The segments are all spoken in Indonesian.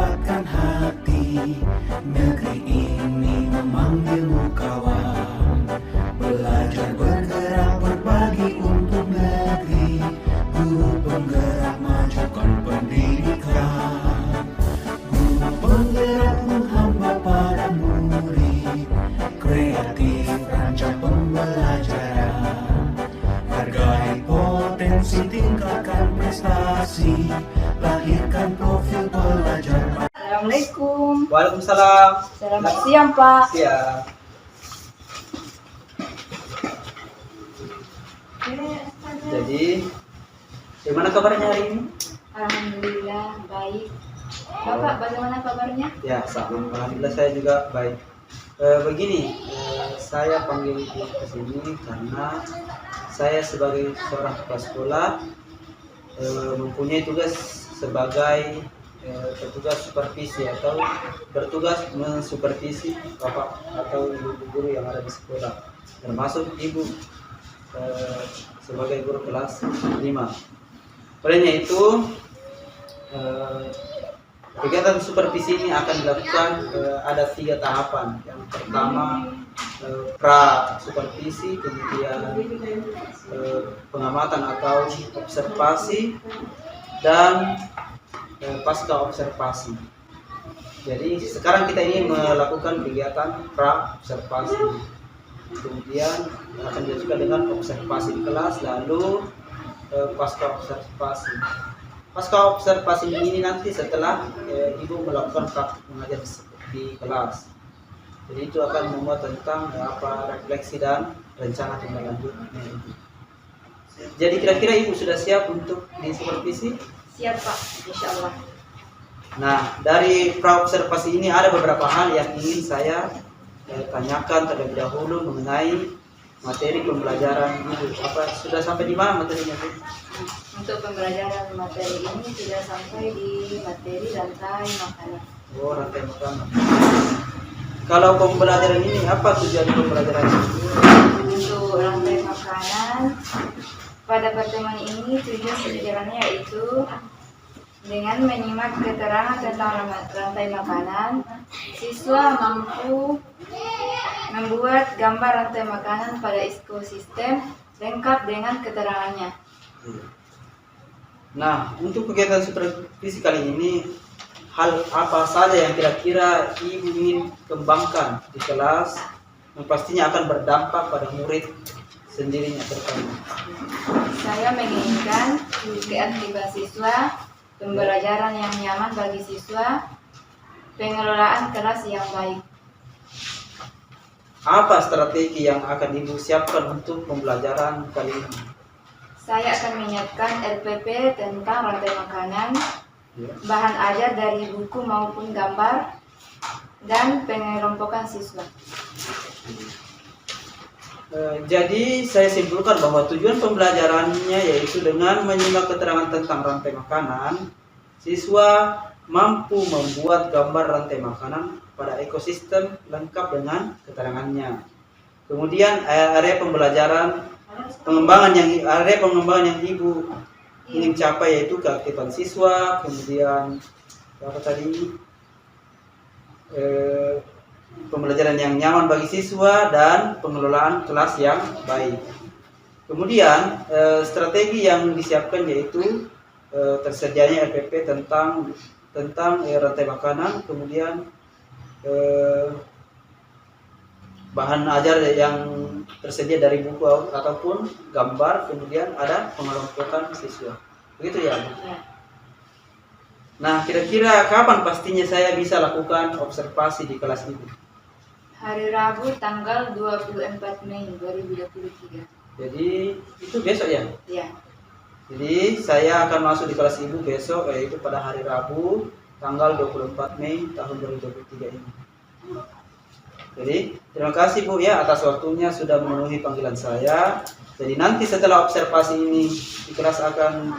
mendapatkan hati. Negeri ini memanggilmu kawan, belajar bergerak berbagi untuk negeri. Guru penggerak majukan pendidikan, guru penggerak menghamba pada murid, kreatif rancang pembelajaran, hargai potensi, tingkatkan prestasi, lahirkan profil pelajar. Assalamualaikum. Waalaikumsalam. Selamat siang, Pak. Siap. Jadi, bagaimana kabarnya hari ini? Alhamdulillah baik. Bapak bagaimana kabarnya? Ya, sama. Alhamdulillah saya juga baik. Begini, saya panggil ibu ke sini karena saya sebagai seorang kepala sekolah mempunyai tugas sebagai petugas supervisi atau bertugas mensupervisi bapak atau ibu guru yang ada di sekolah, termasuk ibu sebagai guru kelas 5. Olehnya itu kegiatan supervisi ini akan dilakukan ada 3 tahapan. Yang pertama pra supervisi, kemudian pengamatan atau observasi, dan pasca observasi. Jadi sekarang kita ini melakukan kegiatan pra observasi, kemudian akan dilanjutkan dengan observasi di kelas, lalu pasca observasi. Pasca observasi ini nanti setelah ibu melakukan praktik mengajar di kelas. Jadi itu akan membuat tentang refleksi dan rencana tindak lanjutnya. Jadi kira-kira ibu sudah siap untuk disupervisi? Siap, Pak. Insya Allah. Nah, dari pra-observasi ini ada beberapa hal yang ingin saya tanyakan terlebih dahulu mengenai materi pembelajaran ibu. Sudah sampai di mana materinya, Bu? Untuk pembelajaran materi ini sudah sampai di materi rantai makanan. Oh, rantai makanan. Kalau pembelajaran ini apa tujuan pembelajaran ini? Untuk rantai makanan, pada pertemuan ini tujuan pembelajarannya yaitu dengan menyimak keterangan tentang rantai makanan, siswa mampu membuat gambar rantai makanan pada ekosistem lengkap dengan keterangannya. Nah, untuk kegiatan supervisi kali ini, hal apa saja yang kira-kira ibu ingin kembangkan di kelas yang pastinya akan berdampak pada murid sendirinya terutama? Saya menginginkan keaktifan siswa, pembelajaran yang nyaman bagi siswa, pengelolaan kelas yang baik. Apa strategi yang akan ibu siapkan untuk pembelajaran kali ini? Saya akan menyiapkan LPP tentang rantai makanan, bahan ajar dari buku maupun gambar, dan pengelompokan siswa. Jadi saya simpulkan bahwa tujuan pembelajarannya yaitu dengan menyimak keterangan tentang rantai makanan, siswa mampu membuat gambar rantai makanan pada ekosistem lengkap dengan keterangannya. Kemudian area pengembangan yang ibu ingin capai yaitu keaktifan siswa, kemudian pembelajaran yang nyaman bagi siswa, dan pengelolaan kelas yang baik. Kemudian strategi yang disiapkan yaitu tersedianya LPP tentang rantai makanan, kemudian bahan ajar yang tersedia dari buku ataupun gambar, kemudian ada pengelompokan siswa. Begitu ya, Bu? Ya. Nah, kira-kira kapan pastinya saya bisa lakukan observasi di kelas ibu? Hari Rabu tanggal 24 Mei 2023. Jadi itu besok ya? Ya. Jadi saya akan masuk di kelas ibu besok, yaitu pada hari Rabu tanggal 24 Mei tahun 2023 ini. Jadi terima kasih Bu ya atas waktunya sudah memenuhi panggilan saya. Jadi nanti setelah observasi ini di kelas akan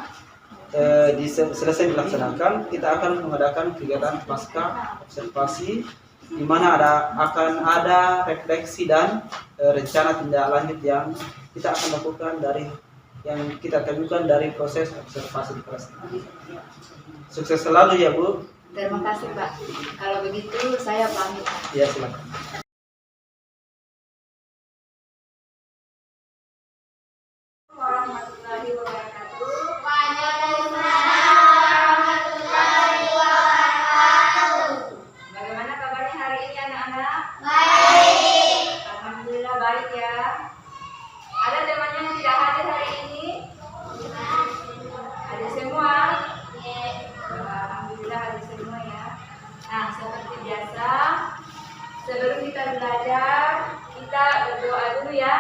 selesai dilaksanakan, kita akan mengadakan kegiatan pasca observasi di mana akan ada refleksi dan rencana tindak lanjut yang kita akan lakukan yang kita temukan dari proses observasi di kelas. Sukses selalu ya Bu. Terima kasih Pak. Kalau begitu saya pamit. Ya, silakan. Warahmatullahi wabarakatuh. Bagaimana kabarnya hari ini anak-anak? Baik. Alhamdulillah baik ya. Ada teman yang tidak hadir hari ini? Ada semua? Alhamdulillah ada semua ya. Nah, seperti biasa, sebelum kita belajar, kita berdoa dulu ya.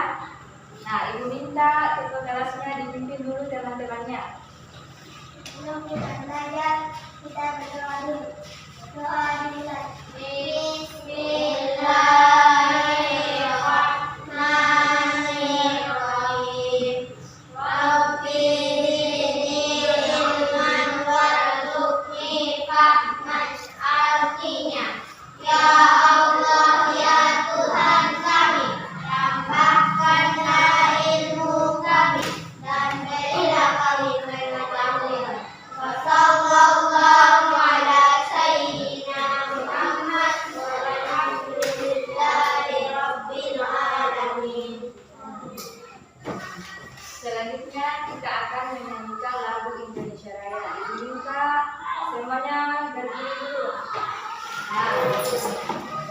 Nah, Ibu minta ketua kelasnya dipimpin dulu teman-temannya. Sebelum kita belajar, kita berdoa dulu. Doa dimulai. Bismillahirrahmanirrahim. Rabbi zidni ilman warzuqni fahman. Artinya, ya Allah, ya Tuhan kami, tambahkanlah ilmu kami dan berilah kami pengetahuan. Wassallallahu ala sayyidina Muhammad walhamdulillahi rabbil alamin. Selanjutnya kita akan menyanyikan lagu Indonesia Raya. Ibu minta semuanya berdiri dulu. Nah,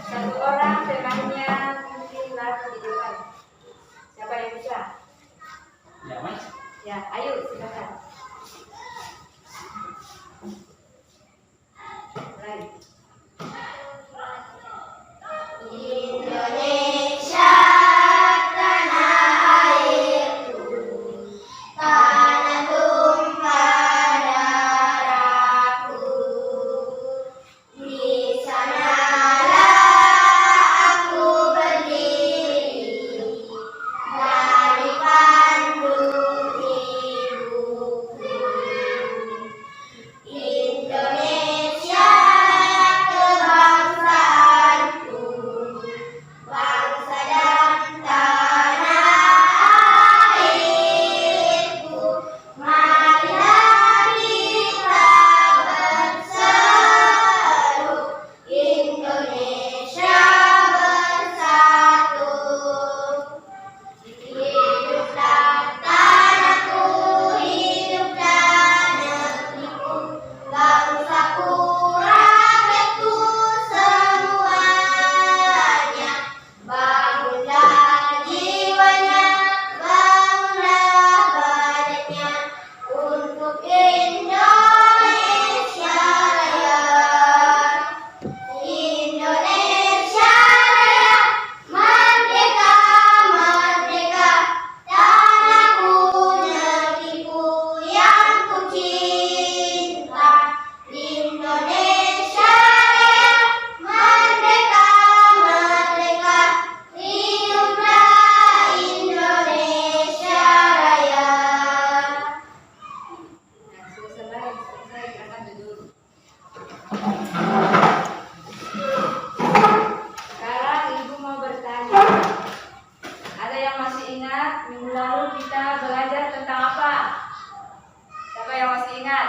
satu orang temannya mungkin lagu di depan. Siapa yang bisa? Ya, Mas. Ya, ayo silakan. Mulai. Indonesia tanah airku, tanah tumpah darahku. Di sanalah aku berdiri dari kandung ibuku. Indonesia kebangsaanku, bangsa dan tanah airku. Marilah kita berseru, Indonesia bersatu. Hiduplah tanahku, hiduplah negeriku, bangsaku, rakyatku semuanya. Bangunlah jiwanya, bangunlah badannya untuk Indonesia Raya. Indonesia Raya, merdeka, merdeka, tanahku, negeriku yang ku cinta. Indonesia Raya, merdeka, merdeka, hiduplah Indonesia Raya. Nah, selesai silakan duduk. Sekarang Ibu mau bertanya. Ada yang masih ingat minggu lalu kita belajar tentang apa? Siapa yang masih ingat?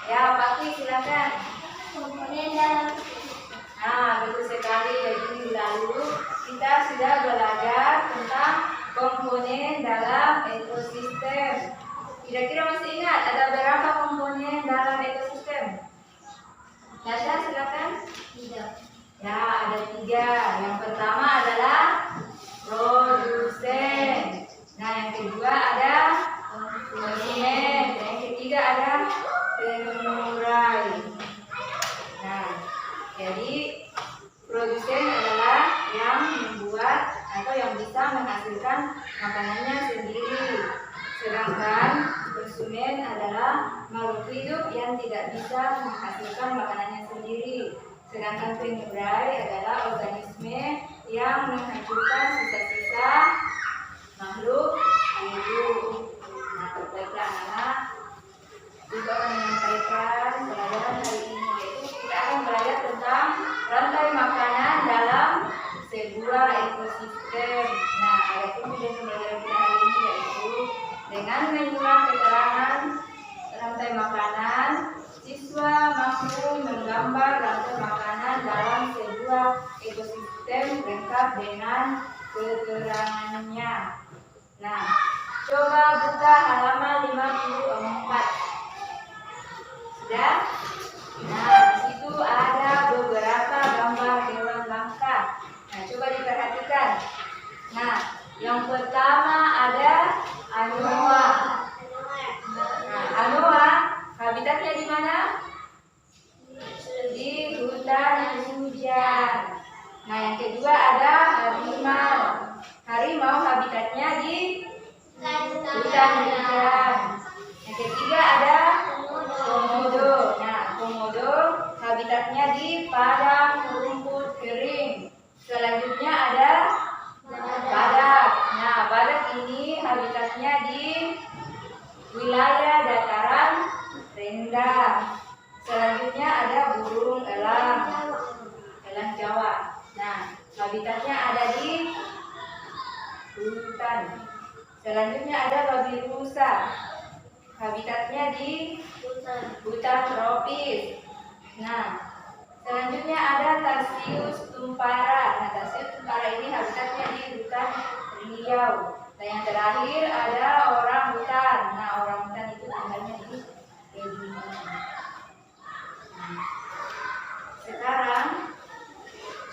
Ya, Pati silakan. Komponen dalam Nah, betul sekali. Jadi minggu lalu kita sudah belajar tentang komponen dalam ekosistem. Kira-kira masih ingat ada berapa komponen dalam ekosistem? Yasha, silakan. tidak. Ya, ada 3. Yang pertama adalah produsen. Nah, yang kedua ada konsumen. Dan yang ketiga ada pengurai. Nah, jadi produsen adalah yang membuat atau yang bisa menghasilkan makanannya sendiri. Sedangkan konsumen adalah makhluk hidup yang tidak bisa menghasilkan makanannya sendiri. Sedangkan pengurai adalah organisme yang menghancurkan sisa-sisa makhluk hidup. Nah, baiklah anak-anak, Ibu akan menyampaikan pelajaran hari ini, yaitu kita akan belajar tentang rantai makanan dalam sebuah ekosistem. Nah, adapun tujuan pembelajaran kita hari ini yaitu dengan menyimak keterangan rantai makanan, siswa Siswa mampu menggambar rantai makanan dalam sebuah ekosistem lengkap dengan keterangannya. Nah, coba buka halaman 54. Sudah? Nah, di situ ada beberapa gambar hewan langka. Nah, coba diperhatikan. Nah, yang pertama ada anoa. Nah, anoa habitatnya di mana? Di hutan hujan. Nah, yang kedua ada harimau. Harimau habitatnya di hutan hujan. Yang ketiga ada komodo. Nah, komodo habitatnya di padang rumput kering. Selanjutnya ada badak. Nah, badak ini habitatnya di wilayah dataran rendah. Selanjutnya ada burung elang, elang Jawa. Nah, habitatnya ada di hutan. Selanjutnya ada babi rusa. Habitatnya di hutan tropis. Nah, selanjutnya ada Tarsius tumpara. Nah, Tarsius tumpara ini habitatnya di hutan Riau. Dan yang terakhir ada orang hutan. Nah, orang hutan itu tinggalnya di Pegunungan. Sekarang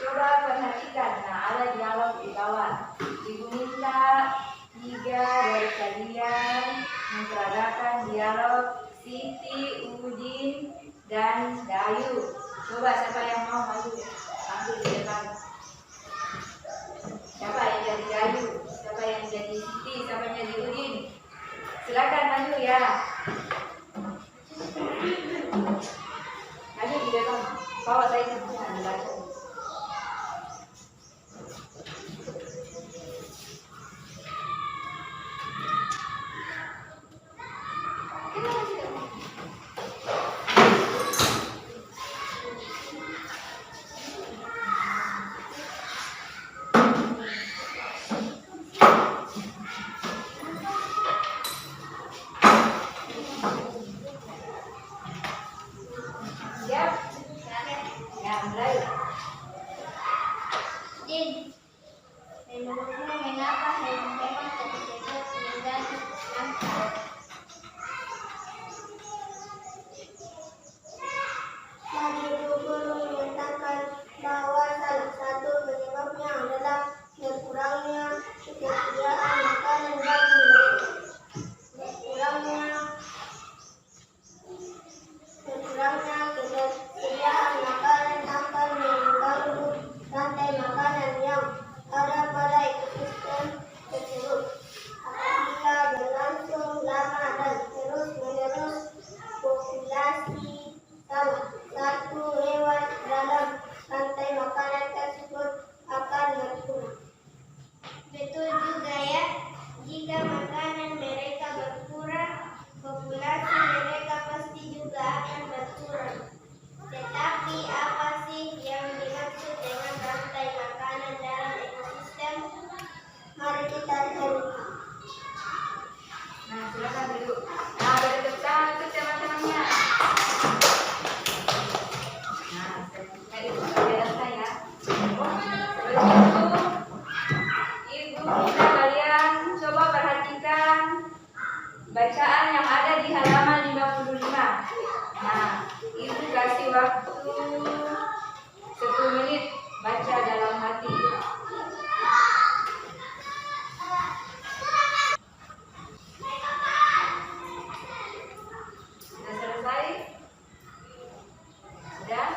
coba perhatikan. Nah, ada dialog di bawah. Ibu minta 3 dari kalian memperagakan dialog Siti, Udin, dan Dayu. Coba siapa yang mau maju? Tampil di depan. Siapa yang jadi Dayu? Siapa yang jadi Siti? Siapa yang jadi Udin? Silakan maju ya. Maju di depan. Bawa saya ke depan. Siap? Ya, mulai. Din, menurutmu mengapa hewan-hewan tersebut menjadi langka? Dari guru menyatakan bahwa salah satu penyebabnya adalah berkurangnya ketersediaan makanan bagi mereka. Berkurangnya ketersediaan makanan akan mengganggu rantai makanan yang ada pada ekosistem tersebut. Apabila berlangsung lama dan terus-menerus, populasi salah satu hewan dalam rantai makanan tersebut akan berkurang. Betul juga ya, jika makanan mereka berkurang, populasi mereka pasti juga akan berkurang. Tetapi apa sih yang dimaksud dengan rantai makanan dalam ekosistem? Mari kita cari. Nah, silakan duduk. Nah, berdiri tangan untuk teman-temannya. Nah, saya jelaskan ya. Sebelum itu, Ibu minta kalian coba perhatikan bacaan yang ada di halaman 55. Nah, Ibu kasih waktu 10 menit baca dalam hati. Sudah selesai? Sudah?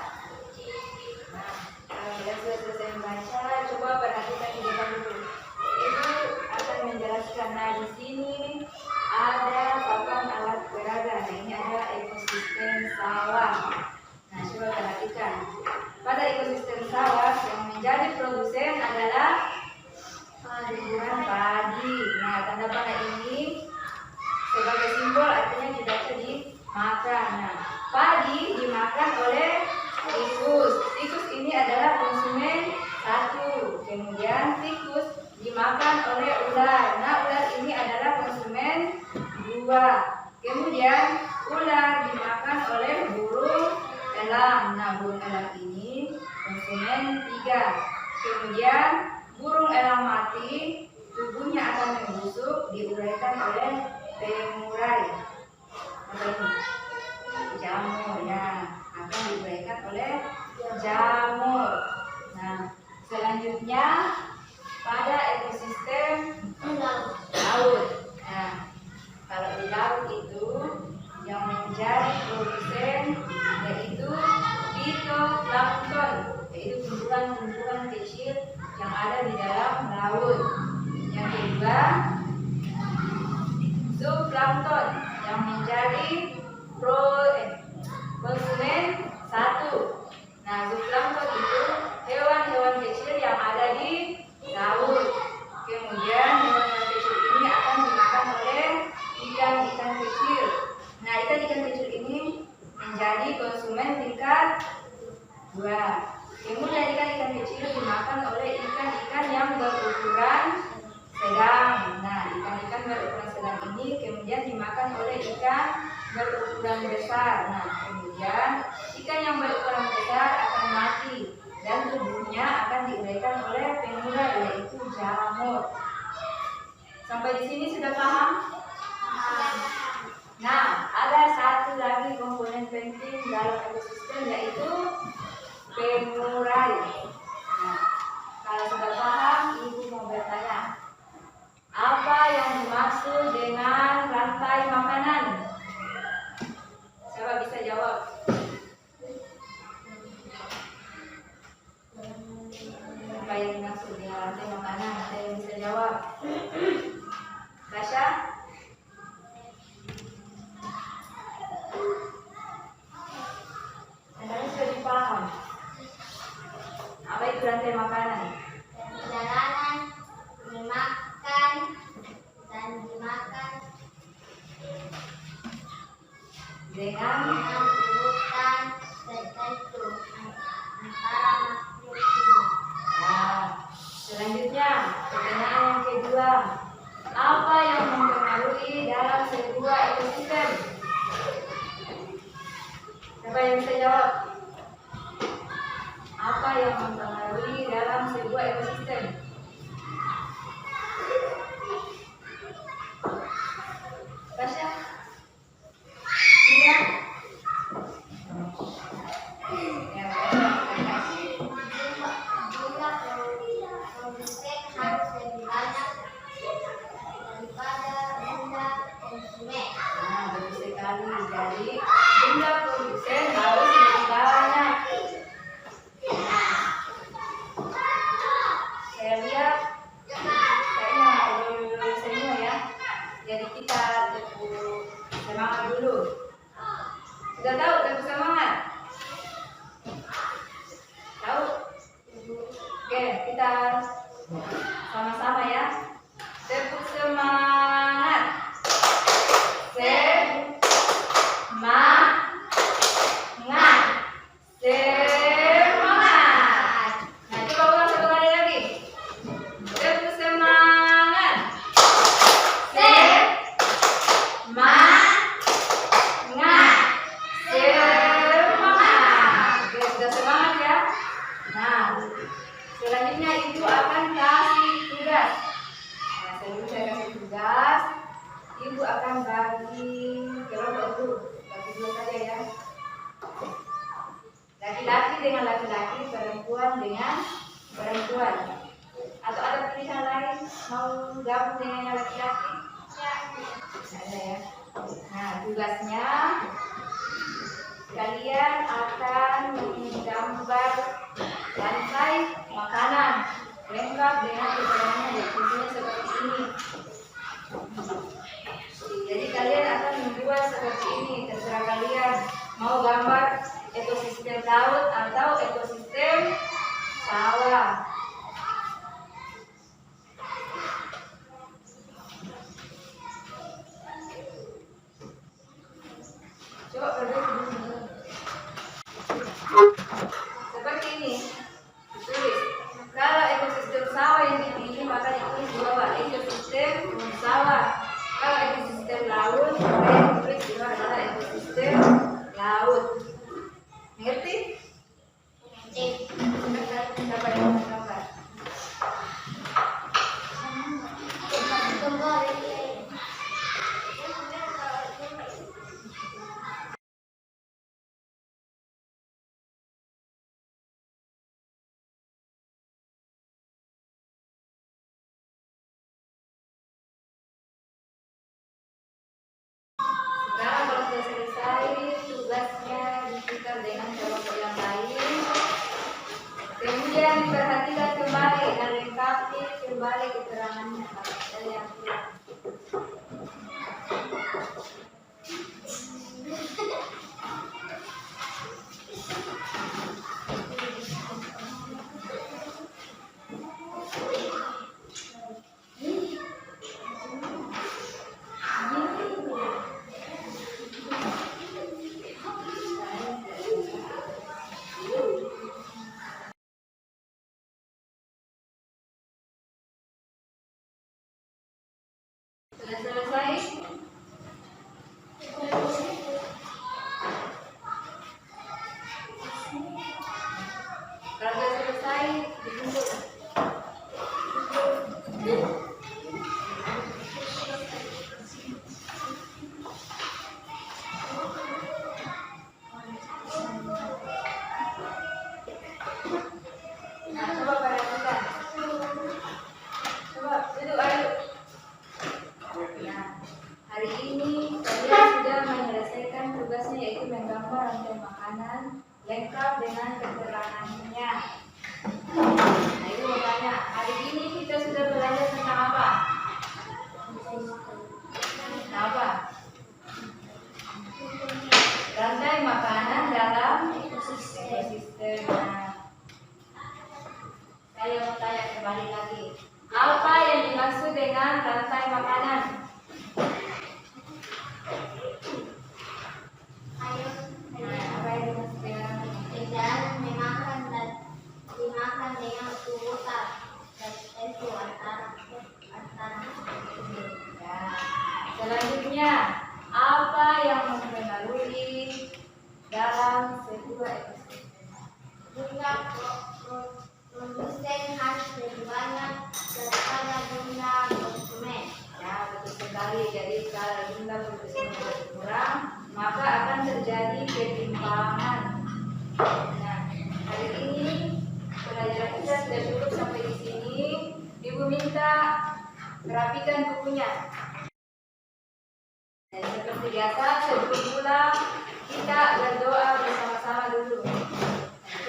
Nah, kalau sudah selesai membaca, coba perhatikan di depan dulu. Ibu akan menjelaskan. Nah, di sini ada papan alat peraga. Nah, ini ada ekosistem sawah. Nah, coba perhatikan. Pada ekosistem sawah yang menjadi produsen adalah tumbuhan padi. Nah, tanda panah ini sebagai simbol artinya dibaca dimakan. Nah, padi dimakan oleh tikus. Tikus ini adalah konsumen 1. Kemudian tikus dimakan oleh ular. Nah, ular ini adalah konsumen 2. Kemudian ular dimakan oleh burung elang. Nah, burung elang ini konsumen 3. Kemudian burung elang mati, tubuhnya akan membusuk, diuraikan oleh pengurai. Apa ini? Jamur, ya, akan diuraikan oleh jamur. Nah, selanjutnya pada ekosistem laut. Nah, kalau di laut itu yang menjadi produsen yaitu fitoplankton, yaitu tumbuhan-tumbuhan kecil yang ada di dalam laut. Yang kedua, zooplankton yang menjadi konsumen 1. Nah, zooplankton itu hewan-hewan kecil yang ada di laut. Kemudian hewan-hewan kecil ini akan dimakan oleh ikan-ikan kecil. Nah, ikan-ikan kecil ini menjadi konsumen tingkat 2. Kemudian ikan-ikan kecil dimakan oleh ikan-ikan yang berukuran sedang. Nah, ikan-ikan berukuran sedang ini kemudian dimakan oleh ikan berukuran besar. Nah, kemudian ikan yang berukuran besar akan mati dan tubuhnya akan diuraikan oleh pengurai yaitu jamur. Sampai di sini sudah paham? Nah, ada satu lagi komponen penting dalam ekosistem yaitu pengurai. Nah, kalau sudah paham, ibu mau bertanya, apa yang dimaksud dengan rantai makanan? Siapa bisa jawab? Apa yang dimaksud dengan rantai makanan? Ada yang bisa jawab? Tasya? Anda sudah dipaham? Apa itu rantai makanan? Perjalanan dimakan dan dimakan Dengan urutan tertentu antara makhluk hidup. Nah, selanjutnya pertanyaan yang kedua, apa yang mempengaruhi dalam sebuah ekosistem? Siapa yang bisa jawab? Apa yang mempengaruhi dalam sebuah ekosistem? Tasya? Tidak? Ya, Jumlah produsen harus lebih banyak daripada jumlah konsumen. nah, bagus sekali. Jadi jumlah produsen harus lebih banyak. Saya lihat kayaknya udah semua ya. Jadi kita tepuk semangat dulu. Sudah tahu tepuk semangat? Tahu? Oke, kita sama-sama ya. Tepuk semangat. Semangat. Semangat. Nah, coba ulang satu kali lagi. Tepuk semangat. Semangat. Semangat. Oke, sudah semangat ya. Nah, selanjutnya ibu akan kasih tugas. Nah, sebelum saya kasih tugas, ibu akan bagi kelompok dulu. Bagi 2 saja ya. Laki-laki dengan laki-laki, perempuan dengan perempuan. Atau ada pilihan lain mau gabung dengan yang laki-laki? Ada ya. Nah, tugasnya kalian akan menggambar rantai makanan lengkap dengan keterangannya di contohnya seperti ini. Jadi kalian akan membuat seperti ini, terserah kalian mau gambar ekosistem laut atau ekosistem sawah. Coba berdua dulu. balik keterangannya kalau saya pulang. Sudah selesai? Kalau sudah selesai, dituntut. Nah, coba perhatikan. Coba duduk, ayo. Nah, hari ini saya sudah menyelesaikan tugasnya yaitu menggambar rantai makanan lengkap dengan keterangannya. Nah, itu bertanya, hari ini kita sudah belajar tentang apa? Apa? Rantai makanan dalam ekosistem. Nah, saya mau tanya kembali lagi. Apa yang dimaksud dengan rantai makanan? Ayo, Nah, apa yang dimaksud dengan kejar memakan dan dimakan dengan urutan dan itu antara. ya. Selanjutnya, apa yang mempengaruhi dalam sebuah ekosistem? Jumlah produsen harus lebih banyak daripada jumlah konsumen. Ya, betul sekali. Jadi kalau jumlah produsen berkurang, maka akan terjadi ketimpangan. Nah, hari ini pelajaran kita sudah cukup sampai di sini. Ibu minta rapikan bukunya. Dan seperti biasa, sebelum pulang kita berdoa bersama-sama dulu.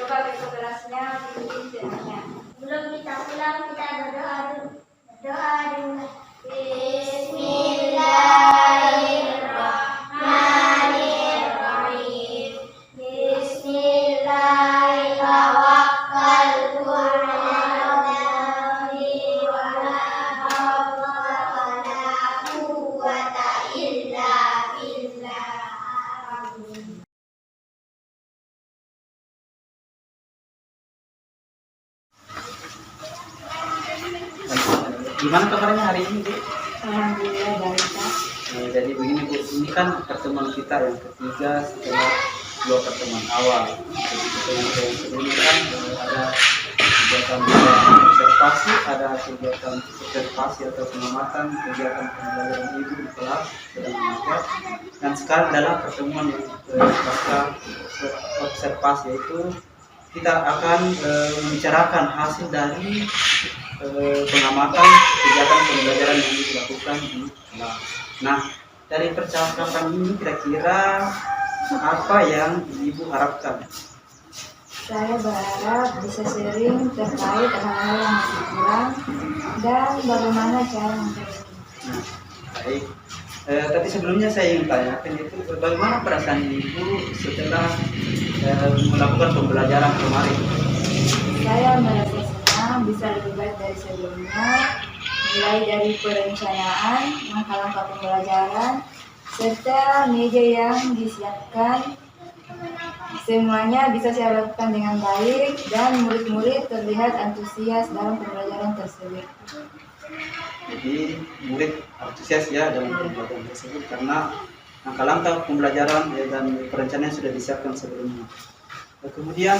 Coba besok kelasnya pimpin tenangnya. Sebelum kita pulang, kita berdoa dulu. Berdoa dulu. Bismillahirrahmanirrahim. Bismillahirrahmanirrahim. Wala hawla wala quwwata illa billah. Amin. Gimana kabarnya hari ini, Bu? Alhamdulillah baik, Pak. Jadi begini, Bu, ini kan pertemuan kita yang ketiga setelah 2 pertemuan awal. Jadi pertemuan yang sebelumnya kan ada kegiatan observasi, ada kegiatan observasi atau pengamatan kegiatan pembelajaran ibu di kelas sedang mengajar. Dan sekarang dalam pertemuan yang pasca observasi yaitu kita akan membicarakan hasil dari pengamatan kegiatan pembelajaran yang dilakukan di kelas. Nah, dari percakapan ini kira-kira apa yang Ibu harapkan? Saya berharap bisa sharing terkait hal-hal yang masih kurang dan bagaimana cara memperbaiki. Nah, baik. Tapi sebelumnya saya ingin tanyakan itu bagaimana perasaan Ibu setelah melakukan pembelajaran kemarin? Saya merasa senang bisa lebih baik dari sebelumnya, mulai dari perencanaan, langkah-langkah pembelajaran, serta media yang disiapkan. Semuanya bisa saya lakukan dengan baik dan murid-murid terlihat antusias dalam pembelajaran tersebut. Jadi murid antusias ya dalam pembelajaran tersebut karena langkah-langkah pembelajaran dan perencanaan sudah disiapkan sebelumnya. Kemudian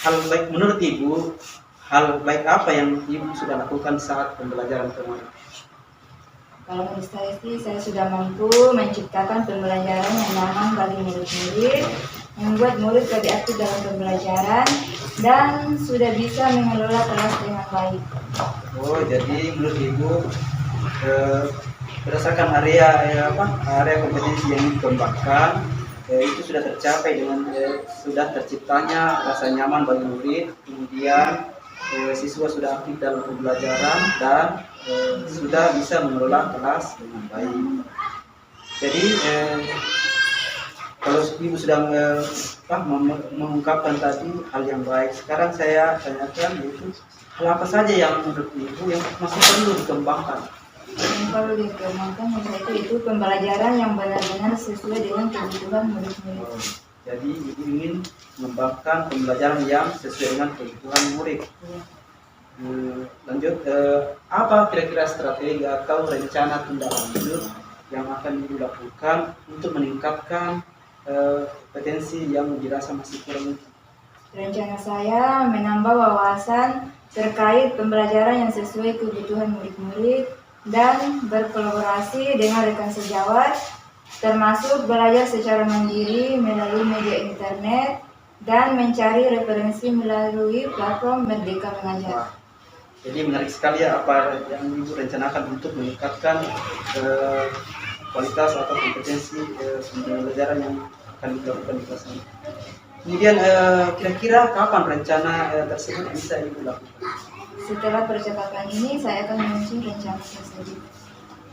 hal baik menurut Ibu, hal baik apa yang Ibu sudah lakukan saat pembelajaran kemarin? Kalau menurut saya sih, saya sudah mampu menciptakan pembelajaran yang nyaman bagi murid-murid, membuat murid lebih aktif dalam pembelajaran, dan sudah bisa mengelola kelas dengan baik. Oh, jadi menurut Ibu berdasarkan area kompetensi yang dikembangkan itu sudah tercapai dengan sudah terciptanya rasa nyaman bagi murid, kemudian siswa sudah aktif dalam pembelajaran dan sudah bisa mengelola kelas dengan baik. Jadi kalau Ibu sudah mengungkapkan tadi hal yang baik, sekarang saya tanyakan yaitu hal apa saja yang menurut Ibu yang masih perlu dikembangkan? Yang perlu dikembangkan itu pembelajaran yang benar-benar sesuai dengan kebutuhan murid-murid. Jadi Ibu ingin mengembangkan pembelajaran yang sesuai dengan kebutuhan murid. Lanjut, apa kira-kira strategi atau rencana tindak lanjut yang akan Ibu lakukan untuk meningkatkan potensi yang dirasa masih kurang? Rencana saya menambah wawasan terkait pembelajaran yang sesuai kebutuhan murid-murid dan berkolaborasi dengan rekan sejawat, termasuk belajar secara mandiri melalui media internet dan mencari referensi melalui platform Merdeka Mengajar. Jadi menarik sekali ya apa yang Ibu rencanakan untuk meningkatkan kualitas atau kompetensi pembelajaran yang akan dilakukan di kelas ini. Kemudian kira-kira kapan rencana tersebut bisa Ibu lakukan? Setelah percepatan ini, saya akan menyusun rencana tersebut.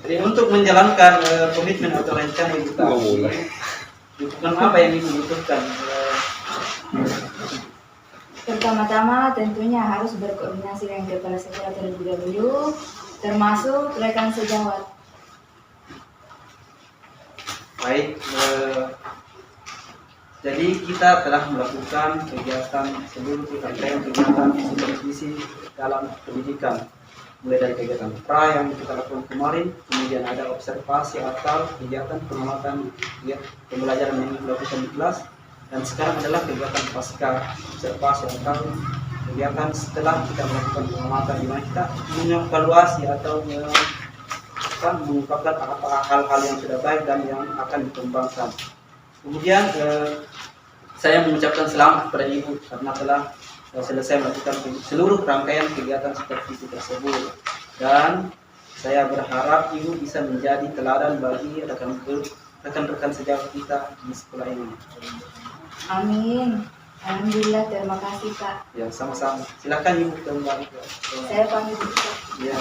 Jadi untuk menjalankan komitmen atau rencana Ibu tadi, dukungan apa yang Ibu butuhkan? Pertama-tama tentunya harus berkoordinasi dengan kepala sekolah terlebih dahulu, termasuk rekan sejawat. Baik, jadi kita telah melakukan kegiatan seluruh rangkaian kegiatan supervisi dalam pendidikan, mulai dari kegiatan pra yang kita lakukan kemarin, kemudian ada observasi atau kegiatan pengamatan pembelajaran yang dilakukan di kelas, dan sekarang adalah kegiatan pasca observasi atau kegiatan setelah kita melakukan pengamatan di mana kita mengevaluasi atau mengungkapkan apa hal-hal yang sudah baik dan yang akan dikembangkan. Kemudian saya mengucapkan selamat kepada Ibu karena telah selesai melakukan seluruh rangkaian kegiatan supervisi tersebut, dan saya berharap Ibu bisa menjadi teladan bagi rekan-rekan sejawat kita di sekolah ini. Amin. Alhamdulillah, terima kasih Pak. Ya, sama-sama. Silakan Ibu kembali. Saya pamit. Ya.